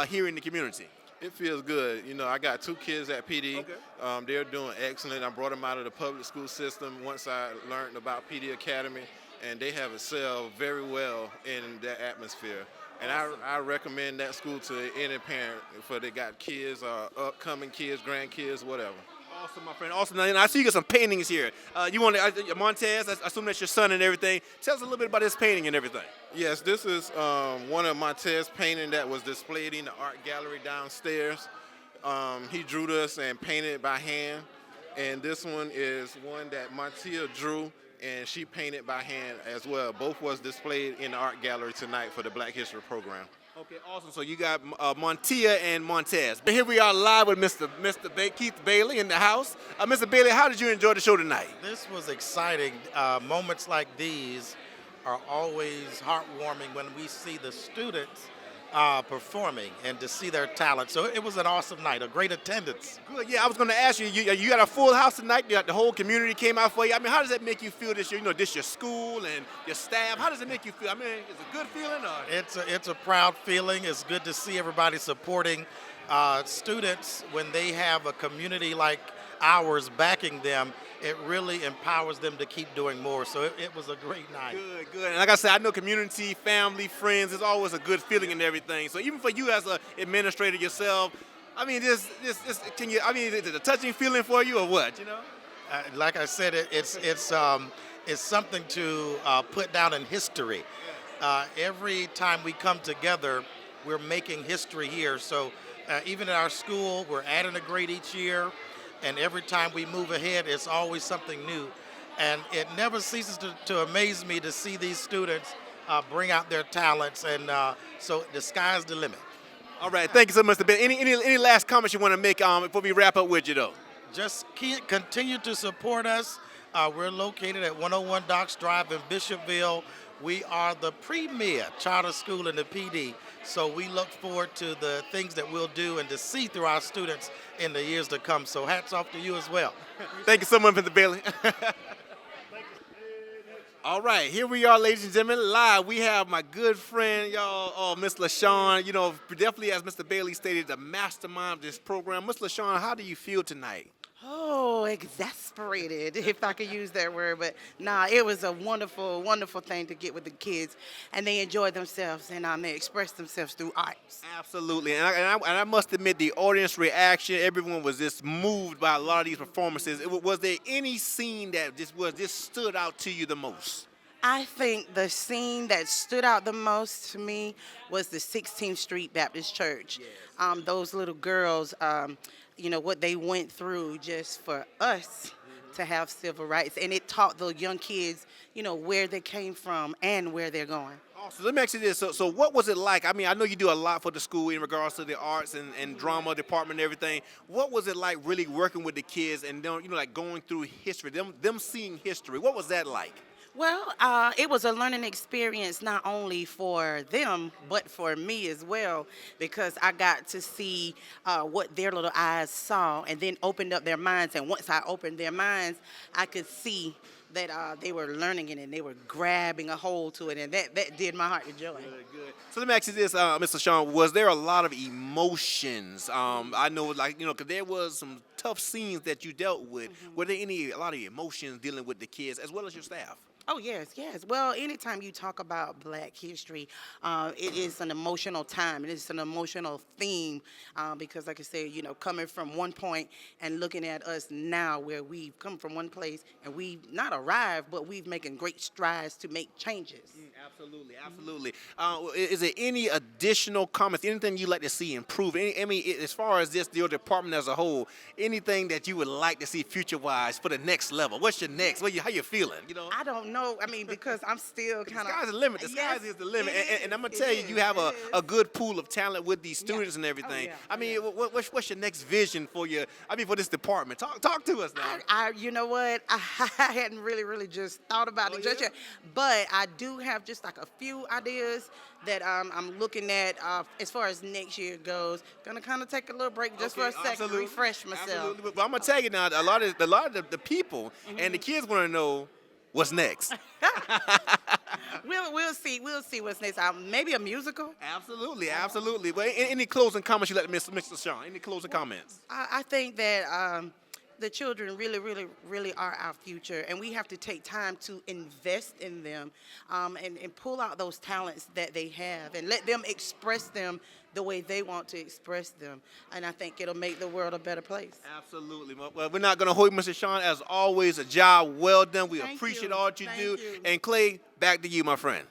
here in the community? It feels good. You know, I got 2 kids at PD. Okay. They're doing excellent. I brought them out of the public school system once I learned about PD Academy, and they have excelled very well in that atmosphere. And I recommend that school to any parent for they got kids, upcoming kids, grandkids, whatever. Awesome, my friend. Awesome. Now, I see you got some paintings here. You want Montez? I assume that's your son and everything. Tell us a little bit about this painting and everything. Yes, this is one of Montez's paintings that was displayed in the art gallery downstairs. He drew this and painted by hand. And this one is one that Montia drew, and she painted by hand as well. Both was displayed in the art gallery tonight for the Black History program. Okay, awesome. So you got Montia and Montez. Here we are live with Mr. Keith Bailey in the house. Mr. Bailey, how did you enjoy the show tonight? This was exciting. Moments like these are always heartwarming when we see the students performing and to see their talent. So it was an awesome night, a great attendance. Good. Yeah, I was going to ask you, you got a full house tonight. You got the whole community came out for you. I mean, how does that make you feel this year? You know, this your school and your staff. How does it make you feel? I mean, is it a good feeling? Or? It's a proud feeling. It's good to see everybody supporting students when they have a community like ours backing them. It really empowers them to keep doing more. So it was a great night. Good, good. And like I said, I know community, family, friends, it's always a good feeling and everything. So even for you as an administrator yourself, I mean, is it a touching feeling for you or what, you know? Like I said, it's something to put down in history. Every time we come together, we're making history here. So even at our school, we're adding a grade each year. And every time we move ahead, it's always something new. And it never ceases to amaze me to see these students bring out their talents. And so the sky's the limit. All right, thank you so much, Mr. Ben. Any last comments you want to make before we wrap up with you, though? Just continue to support us. We're located at 101 Docks Drive in Bishopville. We are the premier charter school in the PD, so we look forward to the things that we'll do and to see through our students in the years to come. So hats off to you as well. Thank you so much, Mr. Bailey. All right, here we are, ladies and gentlemen, live. We have my good friend, y'all, Miss LaShawn. You know, definitely, as Mr. Bailey stated, the mastermind of this program. Miss LaShawn, how do you feel tonight? Oh, exasperated, if I could use that word. But nah, it was a wonderful, wonderful thing to get with the kids. And they enjoyed themselves and they expressed themselves through arts. Absolutely. And I must admit, the audience reaction, everyone was just moved by a lot of these performances. Was there any scene that just stood out to you the most? I think the scene that stood out the most to me was the 16th Street Baptist Church. Yes. Those little girls, you know, what they went through just for us to have civil rights. And it taught the young kids, you know, where they came from and where they're going. So let me ask you this. So what was it like? I mean, I know you do a lot for the school in regards to the arts and drama department and everything. What was it like really working with the kids and, you know, like going through history, them seeing history? What was that like? Well, it was a learning experience not only for them, but for me as well, because I got to see what their little eyes saw and then opened up their minds. And once I opened their minds, I could see that they were learning it and they were grabbing a hold to it. And that did my heart to joy. Good, good. So let me ask you this, Mr. Sean, was there a lot of emotions? I know, like, you know, because there was some tough scenes that you dealt with. Mm-hmm. Were there a lot of emotions dealing with the kids as well as your staff? Oh, yes, yes. Well, anytime you talk about Black history, it is an emotional time. It is an emotional theme because, like I said, you know, coming from one point and looking at us now where we've come from one place and we've not arrived, but we've making great strides to make changes. Absolutely, absolutely. Is there any additional comments, anything you'd like to see improve? I mean, as far as just your department as a whole, anything that you would like to see future-wise for the next level? What's your next? How you feeling? You know? I don't know. know. I mean, because I'm still The kind of. sky's the limit. The sky is the limit. And I'm going to tell you, you have a good pool of talent with these students and everything. yeah. I mean, what's your next vision for for this department? Talk to us now. You know what? I hadn't really just thought about it just yet, but I do have just like a few ideas that I'm looking at as far as next year goes. Gonna kind of take a little break just for a second, refresh myself. Absolutely. But I'm going to tell you now, a lot of the people and the kids want to know what's next. We'll see what's next. Maybe a musical. Absolutely. But any closing comments you let Mr. Sean? Any closing comments? I think that the children really are our future, and we have to take time to invest in them and pull out those talents that they have and let them express them the way they want to express them. And I think it'll make the world a better place. Absolutely. Well, we're not going to hold you, Mr. Sean. As always, a job well done. We appreciate all that you do. And Clay, back to you, my friend.